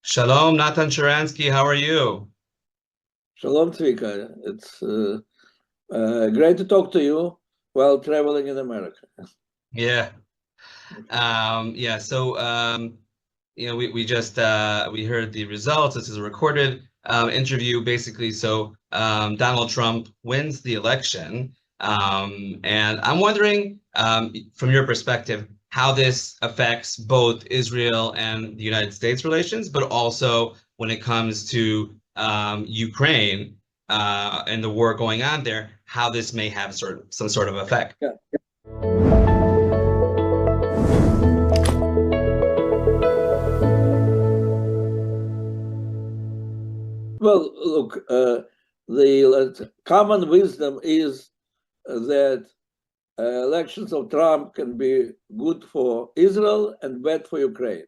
Shalom, Natan Sharansky. How are you? Shalom, Tzvika. It's great to talk to you while traveling in America. Yeah. Yeah. We just we heard the results. This is a recorded interview, basically. Donald Trump wins the election, and I'm wondering, from your perspective, how this affects both Israel and the United States relations, but also when it comes to Ukraine and the war going on there, how this may have some sort of effect. Yeah. Well, look, the common wisdom is that elections of Trump can be good for Israel and bad for Ukraine.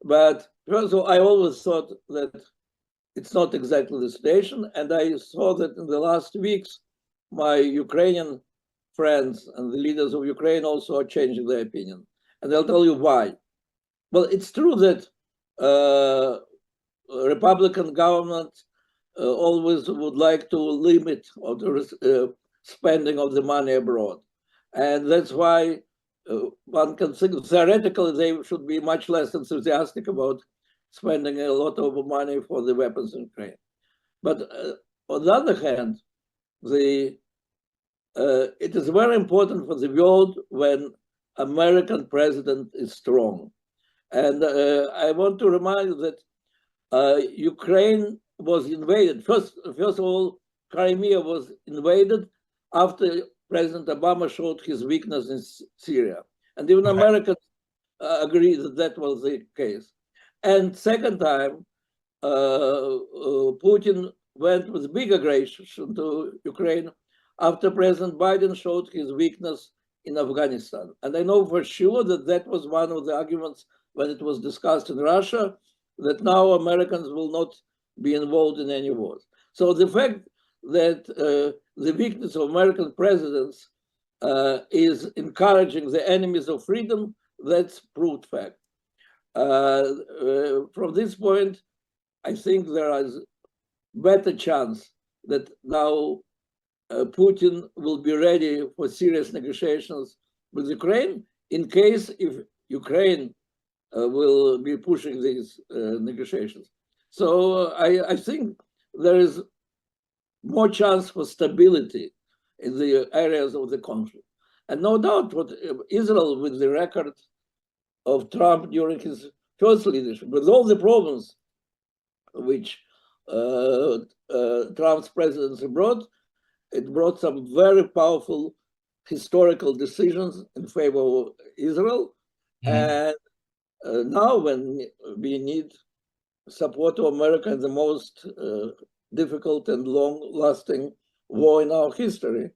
But first of all, I always thought that it's not exactly the situation, and I saw that in the last weeks, my Ukrainian friends and the leaders of Ukraine also are changing their opinion, and I'll tell you why. Well, it's true that Republican government always would like to limit the spending of the money abroad, and that's why one can think theoretically they should be much less enthusiastic about spending a lot of money for the weapons in Ukraine. But on the other hand, it is very important for the world when American president is strong. And I want to remind you that Ukraine was invaded. First of all, Crimea was invaded after President Obama showed his weakness in Syria. And even Americans agree that that was the case. And second time, Putin went with big aggression to Ukraine after President Biden showed his weakness in Afghanistan. And I know for sure that that was one of the arguments when it was discussed in Russia, that now Americans will not be involved in any wars. So the fact that the weakness of American presidents is encouraging the enemies of freedom, that's proved fact. From this point, I think there is better chance that now Putin will be ready for serious negotiations with Ukraine in case if Ukraine will be pushing these negotiations. So I think there is more chance for stability in the areas of the conflict. And no doubt what Israel, with the record of Trump during his first leadership, with all the problems which Trump's presidency brought, it brought some very powerful historical decisions in favor of Israel. And now when we need support of America in the most difficult and long-lasting war in our history,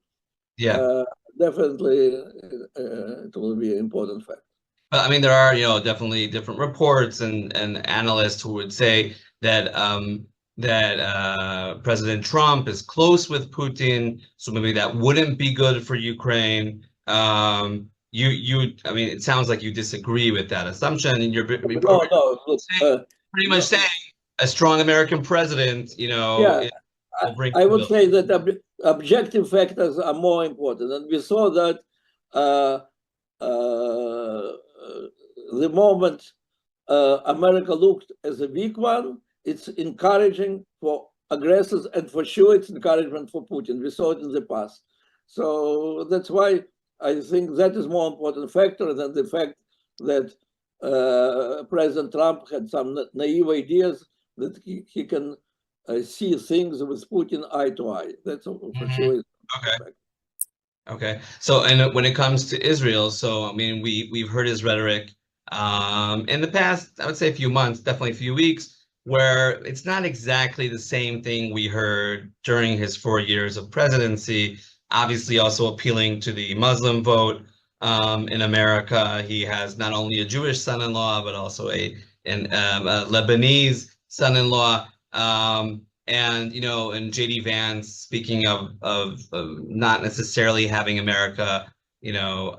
definitely it will be an important fact. But I mean, there are, definitely different reports and analysts who would say that President Trump is close with Putin, so maybe that wouldn't be good for Ukraine. I mean, it sounds like you disagree with that assumption, and you're pretty much saying a strong American president, Yeah, I would say that objective factors are more important, and we saw that the moment America looked as a weak one, it's encouraging for aggressors, and for sure it's encouragement for Putin. We saw it in the past. So that's why I think that is more important factor than the fact that President Trump had some naive ideas that he can see things with Putin eye to eye. That's for sure. Okay. Okay. So, and when it comes to Israel, so I mean, we've heard his rhetoric in the past, I would say a few months, definitely a few weeks, where it's not exactly the same thing we heard during his 4 years of presidency. Obviously, also appealing to the Muslim vote in America. He has not only a Jewish son-in-law, but also a Lebanese son-in-law. And and JD Vance speaking of not necessarily having America,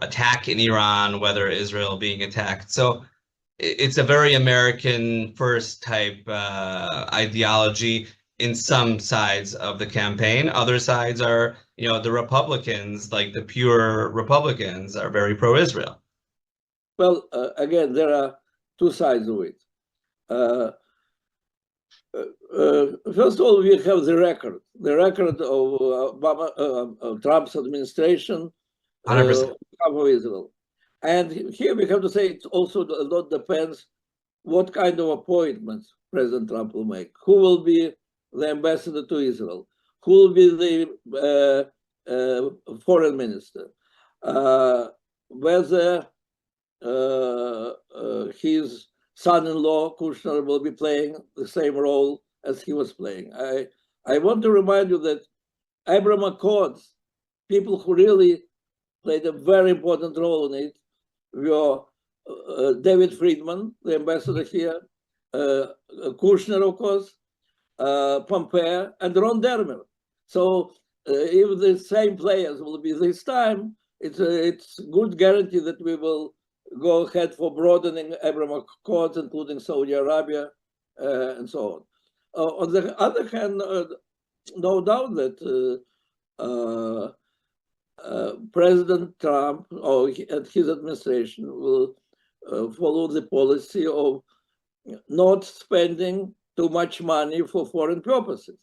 attack in Iran, whether Israel being attacked. So it's a very American first type ideology in some sides of the campaign. Other sides are, the Republicans, like the pure Republicans, are very pro-Israel. Well, again, there are two sides of it. First of all, we have the record of Obama, Trump's administration 100%. of Israel. And here we have to say it also a lot depends what kind of appointments President Trump will make. Who will be the ambassador to Israel? Who will be the foreign minister? Whether his son-in-law, Kushner, will be playing the same role as he was playing. I want to remind you that Abraham Accords, people who really played a very important role in it, were David Friedman, the ambassador here, Kushner, of course, Pompeo, and Ron Dermer. So if the same players will be this time, it's good guarantee that we will go ahead for broadening Abraham Accords, including Saudi Arabia and so on. On the other hand, no doubt that President Trump or his administration will follow the policy of not spending too much money for foreign purposes.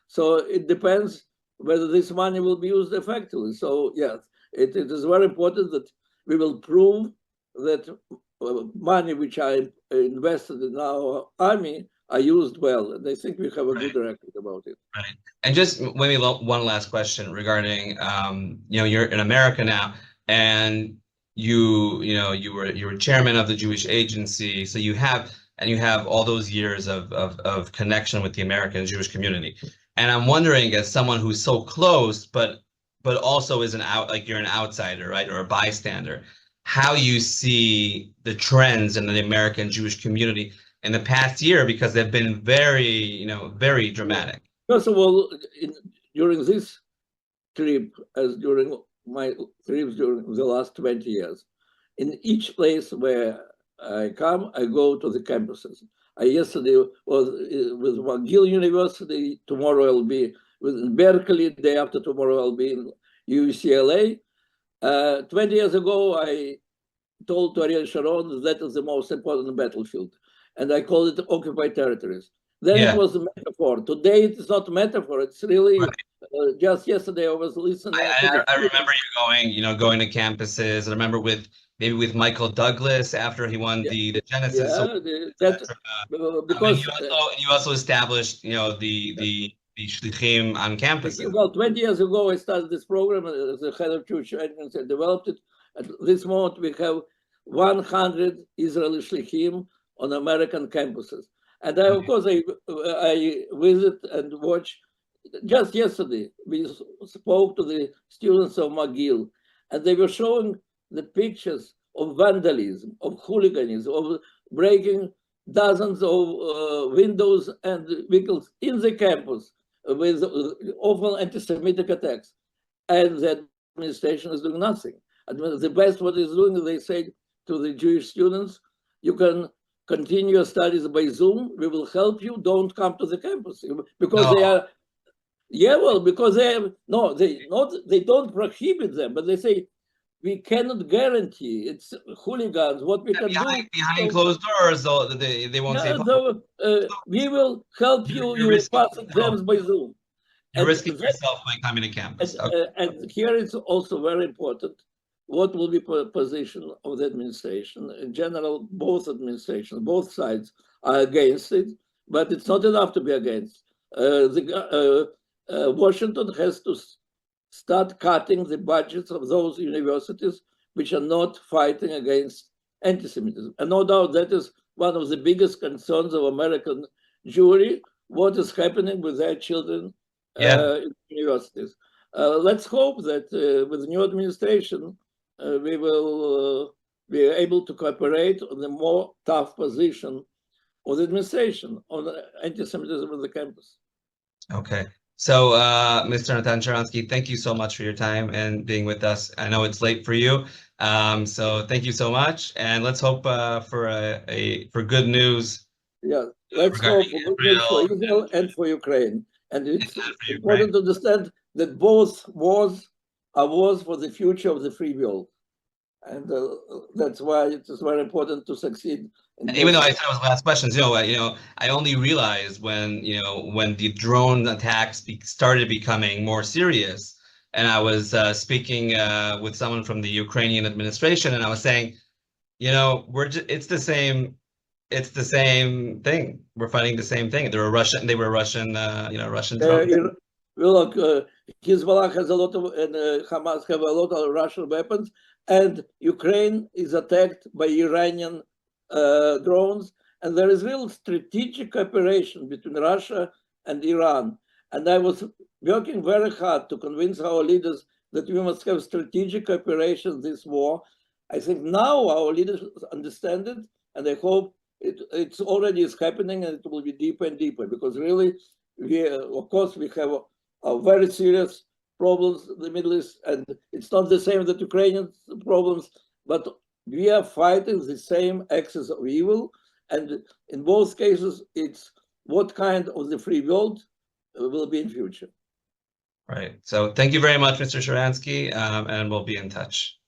So it depends whether this money will be used effectively. So yes, it is very important that we will prove that money which I invested in our army are used well. And I think we have a good record about it. Right. And just maybe one last question regarding, you're in America now, and you were chairman of the Jewish Agency, so you have all those years of connection with the American Jewish community. And I'm wondering, as someone who's so close, but also is you're an outsider, right, or a bystander, how you see the trends in the American Jewish community in the past year, because they've been very, very dramatic. First of all, during this trip, as during my trips during the last 20 years, in each place where I come, I go to the campuses. I yesterday was with McGill University. Tomorrow I'll be with Berkeley. The day after tomorrow I'll be in UCLA. 20 years ago, I told to Ariel Sharon that is the most important battlefield, and I called it occupied territories. Then it was a metaphor. Today it is not a metaphor. It's really just yesterday I was listening. I remember you going to campuses. I remember maybe with Michael Douglas after he won the Genesis. Because you also established the shlichim on campuses. Well, 20 years ago I started this program as the head of Jewish Agency and developed it. At this moment we have 100 Israeli shlichim on American campuses. And of course, I visit and watch. Just yesterday, we spoke to the students of McGill, and they were showing the pictures of vandalism, of hooliganism, of breaking dozens of windows and vehicles in the campus with often anti-Semitic attacks. And the administration is doing nothing. And the best what it's doing, they say to the Jewish students, you can continue your studies by Zoom. We will help you. Don't come to the campus because they are. Yeah, well, because they don't prohibit them, but they say we cannot guarantee. It's hooligans. What we can do behind closed doors, though, they won't say. We will help you. You will pass exams by Zoom. You're risking yourself by coming to campus. And here it's also very important. What will be the position of the administration? In general, both administrations, both sides are against it, but it's not enough to be against. Washington has to start cutting the budgets of those universities which are not fighting against anti-Semitism. And no doubt that is one of the biggest concerns of American Jewry, what is happening with their children in universities. Let's hope that with the new administration, we will be able to cooperate on the more tough position of the administration on anti-Semitism on the campus. Okay. So, Mr. Natan Sharansky, thank you so much for your time and being with us. I know it's late for you, so thank you so much, and let's hope for good news Yeah, let's regarding hope for good news for Israel Israel and for Ukraine. And it's and for Ukraine. important to understand that both wars are wars for the future of the free world. And that's why it is very important to succeed in Even both though I wars. said it was last questions, I only realized when the drone attacks started becoming more serious, and I was speaking with someone from the Ukrainian administration, and I was saying, it's the same thing. We're fighting the same thing. They were Russian, Russian drones. Look, Hezbollah has a lot of, and Hamas have a lot of Russian weapons, and Ukraine is attacked by Iranian drones, and there is real strategic cooperation between Russia and Iran. And I was working very hard to convince our leaders that we must have strategic cooperation in this war. I think now our leaders understand it, and I hope it's already is happening, and it will be deeper and deeper, because really, of course, we have very serious problems in the Middle East, and it's not the same that Ukrainian problems, but we are fighting the same axis of evil, and in both cases, it's what kind of the free world will be in future. Right. So thank you very much, Mr. Sharansky, and we'll be in touch.